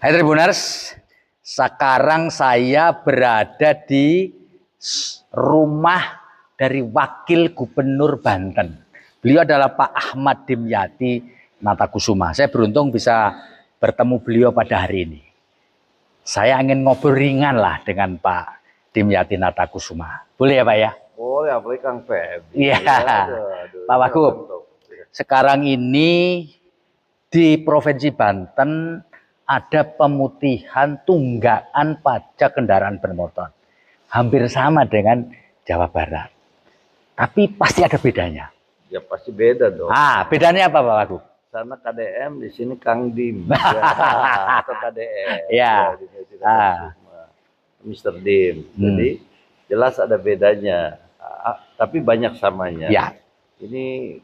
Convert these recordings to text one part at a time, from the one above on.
Hai Tribuners, sekarang saya berada di rumah dari Wakil Gubernur Banten. Beliau adalah Pak Ahmad Dimyati Natakusuma. Saya beruntung bisa bertemu beliau pada hari ini. Saya ingin ngobrol ringan lah dengan Pak Dimyati Natakusuma. Boleh ya Pak ya? Boleh, apalagi Kang Feb. Iya, Pak Wagub. Sekarang ini di Provinsi Banten ada pemutihan tunggakan pajak kendaraan bermotor. Hampir sama dengan Jawa Barat. Tapi pasti ada bedanya. Ya pasti beda dong. Bedanya apa Pak Wagub? Sana KDM, di sini Kang Dim. Ya, atau KDM. Ya. Mr. Dim. Jadi jelas ada bedanya. Tapi banyak samanya. Ya. Ini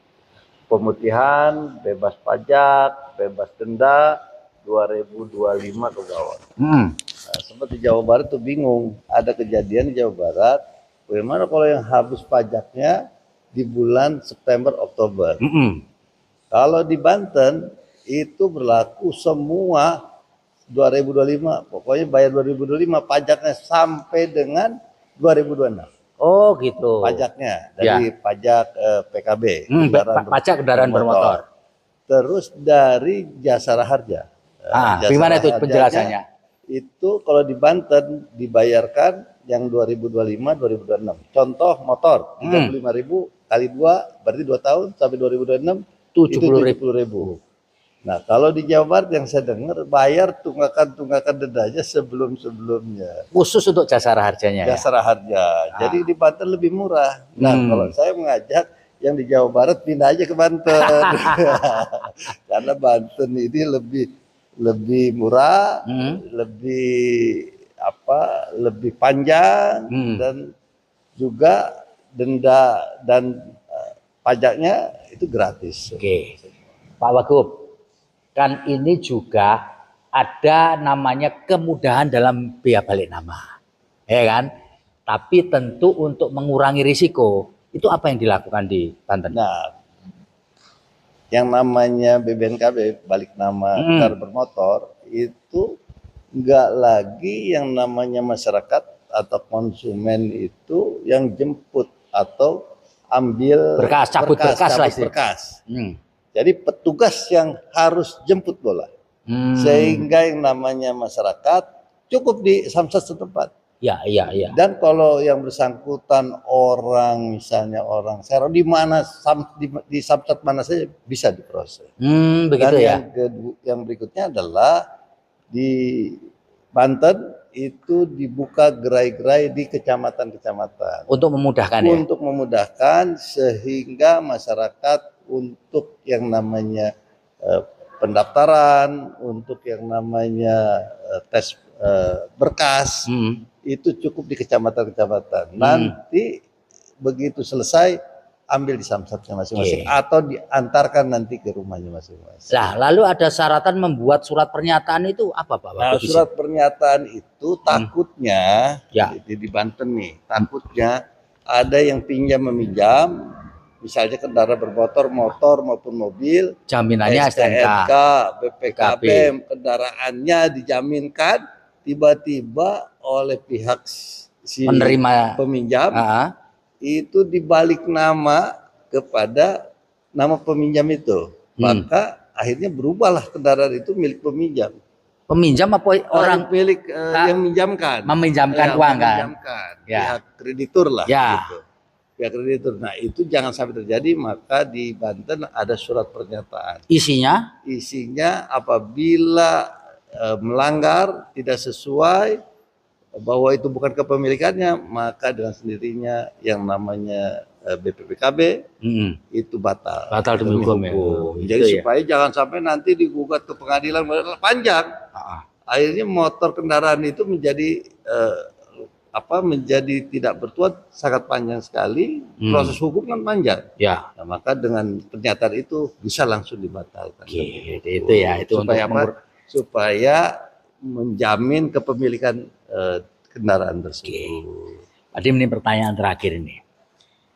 pemutihan, bebas pajak, bebas denda 2025 ke bawah. Nah, seperti Jawa Barat tuh bingung. Ada kejadian di Jawa Barat. Bagaimana kalau yang habis pajaknya di bulan September, Oktober? Kalau di Banten itu berlaku semua 2025. Pokoknya bayar 2025 pajaknya sampai dengan 2026. Oh gitu. Pajaknya dari pajak PKB. Pajak kendaraan bermotor. Terus dari jasara harja. Gimana itu penjelasannya? Itu kalau di Banten dibayarkan yang 2025-2026. Contoh motor 35.000 kali 2 berarti 2 tahun sampai 2026 70.000. Nah, kalau di Jawa Barat yang saya dengar bayar tunggakan dendanya sebelum-sebelumnya. Khusus untuk jasara harjanya. Jasara harja. Jadi di Banten lebih murah. Nah, kalau saya mengajak yang di Jawa Barat pindah aja ke Banten. Karena Banten ini lebih murah, lebih panjang dan juga denda dan pajaknya itu gratis. Oke. Pak Wagub, kan ini juga ada namanya kemudahan dalam biaya balik nama, ya kan? Tapi tentu untuk mengurangi risiko, itu apa yang dilakukan di Banten? Nah, yang namanya BBNKB balik nama kendaraan bermotor itu enggak lagi yang namanya masyarakat atau konsumen itu yang jemput atau ambil cabut berkas. Jadi petugas yang harus jemput bola. Sehingga yang namanya masyarakat cukup di samsat setempat. Iya. Dan kalau yang bersangkutan orang misalnya orang serong di mana di samsat mana saja bisa diproses. Begitu. Dan yang berikutnya adalah di Banten itu dibuka gerai-gerai di kecamatan-kecamatan. Untuk memudahkan Untuk memudahkan sehingga masyarakat untuk yang namanya pendaftaran, untuk yang namanya tes berkas itu cukup di kecamatan-kecamatan. Nanti begitu selesai ambil di samsatnya masing-masing atau diantarkan nanti ke rumahnya masing-masing. Nah, lalu ada syaratan membuat surat pernyataan itu apa Pak? Nah, surat pernyataan itu takutnya di Banten nih, takutnya ada yang pinjam meminjam, misalnya kendaraan bermotor, motor maupun mobil, jaminannya STNK, BPKB, kendaraannya dijaminkan, tiba-tiba oleh pihak si penerima peminjam itu dibalik nama kepada nama peminjam itu, maka akhirnya berubahlah kendaraan itu milik peminjam. Peminjam apa orang milik yang meminjamkan uang kan? Pihak kreditur lah. Gitu. Pihak kreditur. Nah itu jangan sampai terjadi, maka di Banten ada surat pernyataan. Isinya apabila melanggar tidak sesuai bahwa itu bukan kepemilikannya, maka dengan sendirinya yang namanya BPPKB itu batal demi hukum. Jadi supaya jangan sampai nanti digugat ke pengadilan panjang. Akhirnya motor kendaraan itu menjadi menjadi tidak bertuan, sangat panjang sekali. Proses hukum kan panjang. Nah, maka dengan pernyataan itu bisa langsung dibatalkan. Itu supaya supaya menjamin kepemilikan kendaraan tersebut. Tadi ini pertanyaan terakhir ini.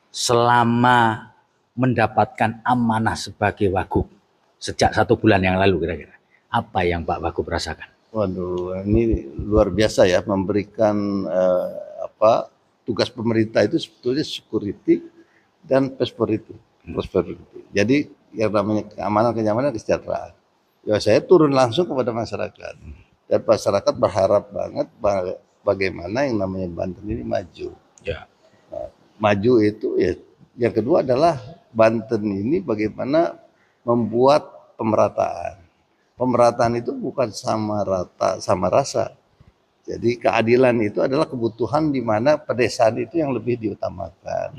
Selama mendapatkan amanah sebagai Wagub sejak 1 bulan yang lalu kira-kira, apa yang Pak Wagub rasakan? Waduh, ini luar biasa ya, memberikan tugas pemerintah itu sebetulnya security dan prosperity. Jadi yang namanya keamanan, kenyamanan, kesejahteraan. Ya saya turun langsung kepada masyarakat dan masyarakat berharap banget bagaimana yang namanya Banten ini maju. Ya. Maju itu ya. Yang kedua adalah Banten ini bagaimana membuat pemerataan. Pemerataan itu bukan sama rata sama rasa. Jadi keadilan itu adalah kebutuhan di mana pedesaan itu yang lebih diutamakan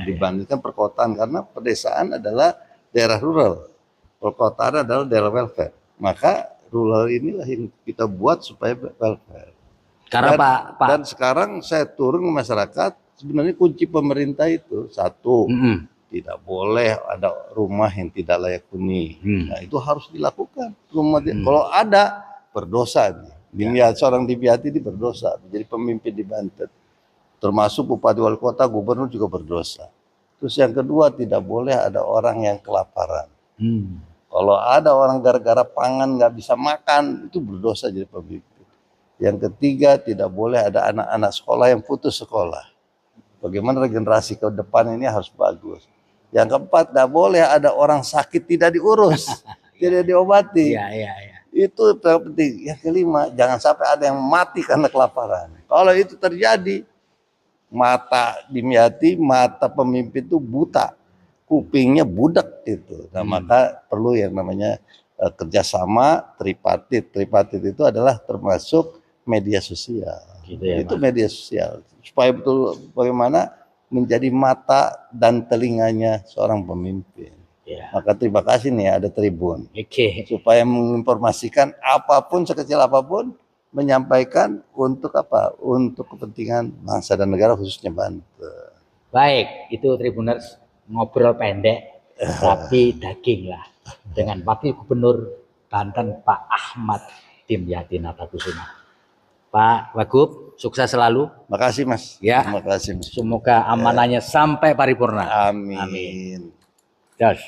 dibandingkan perkotaan, karena pedesaan adalah daerah rural, perkotaan adalah daerah welfare. Maka rural inilah yang kita buat supaya welfare. Karena dan sekarang saya turun ke masyarakat, sebenarnya kunci pemerintah itu satu, tidak boleh ada rumah yang tidak layak huni. Nah, itu harus dilakukan. Kalau ada, berdosa nih. Seorang Dimyati ini berdosa menjadi pemimpin di Banten. Termasuk bupati, wali kota, gubernur juga berdosa. Terus yang kedua, tidak boleh ada orang yang kelaparan. Kalau ada orang gara-gara pangan nggak bisa makan, itu berdosa jadi pemimpin. Yang ketiga, tidak boleh ada anak-anak sekolah yang putus sekolah. Bagaimana regenerasi ke depan ini harus bagus. Yang keempat, nggak boleh ada orang sakit tidak diurus, tidak diobati. Itu penting. Yang kelima, jangan sampai ada yang mati karena kelaparan. Kalau itu terjadi, mata Dimyati, mata pemimpin itu buta, kupingnya budak itu. Nah, maka perlu yang namanya kerjasama tripartit. Tripartit itu adalah termasuk media sosial. Gitu ya, itu media sosial. Supaya betul bagaimana menjadi mata dan telinganya seorang pemimpin. Maka terima kasih nih ada Tribun. Supaya menginformasikan apapun, sekecil apapun, menyampaikan untuk apa? Untuk kepentingan bangsa dan negara, khususnya Banten. Baik, itu Tribuners ngobrol pendek tapi daging lah dengan Wakil Gubernur Banten Pak Ahmad Dimyati Natakusuma. Pak Wagub, sukses selalu. Makasih Mas. Ya. Makasih Mas. Semoga amanahnya sampai paripurna. Amin. Amin. Yes.